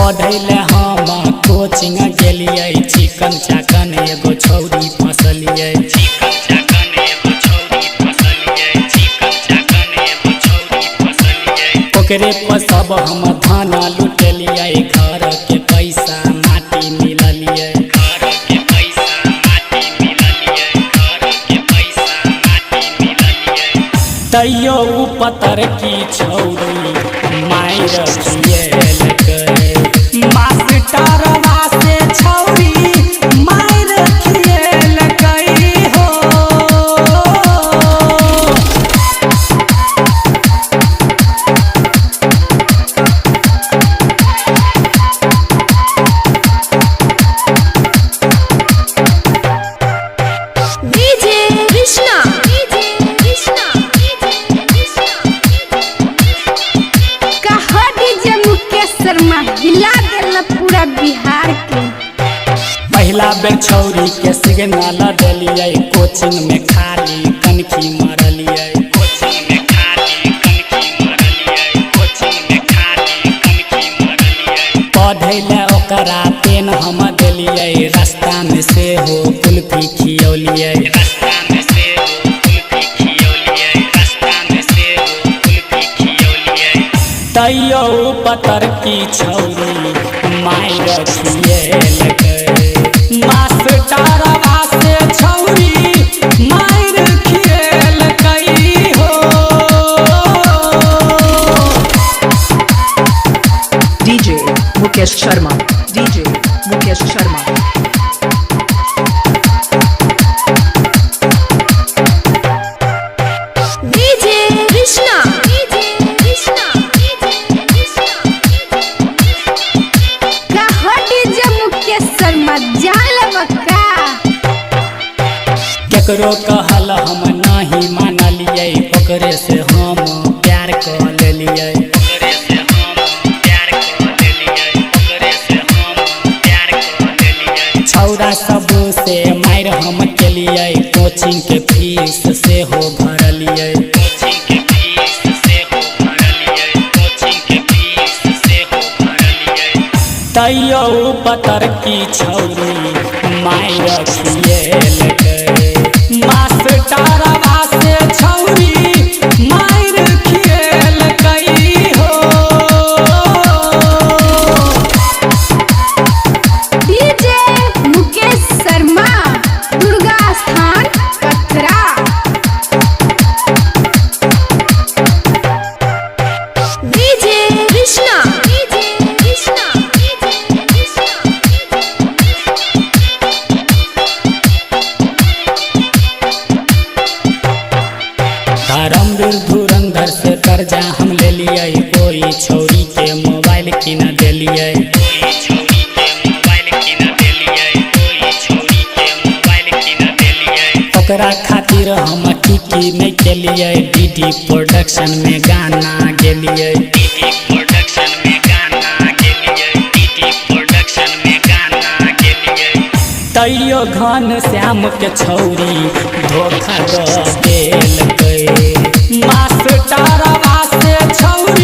पढ़ैले हम कोचिंग गेलिए चिकन चाकन एगो छौरी फसलिए ओकरे पर सब हम धान लुटलिए घर के पैसा माटी मिललिए तैयो उ पतर की छौरी मायर खिएलकै मास्टरवा से छौरी मायर खिएलकै हो हिला देला पूरा बिहार के पहला बेर छौरी के सिग्नल दिलिए कोचिंग में खाली कनखी मारलिए पढ़ैले ओकरा पेन हम दिलिए रास्ता में से हो कुल्फी खियौलिए तैयो पतर की छौरी मायर खिएलकै मास्टरवा से छौरी मायर खिएलकै हो DJ Mukesh Sharma DJ Mukesh Sharma केकरो कहल हम नहीं मानलिए ओकरे से हम प्यार कर लेलिए छौरा सब से मार हम केलिए कोचिंग के फीस से हो भरलिए तैयो पतर की छौरी मायर खिएलकै मास्टरवा से छौरी मायर खिएलकै हो डीजे मुकेश शर्मा दुर्गा स्थान कतरा डीजे कृष्णा धर्मवीर धुरंधर से कर्जा हम ले लिए कोई छौरी के मोबाइल किन दिलिए ओकरा खातिर हम टिकी नहीं केलिए डीडी प्रोडक्शन में गाना गेलिए तैयो घन श्याम के छौरी धोखा दे देलकै मास्टरवा से छौरी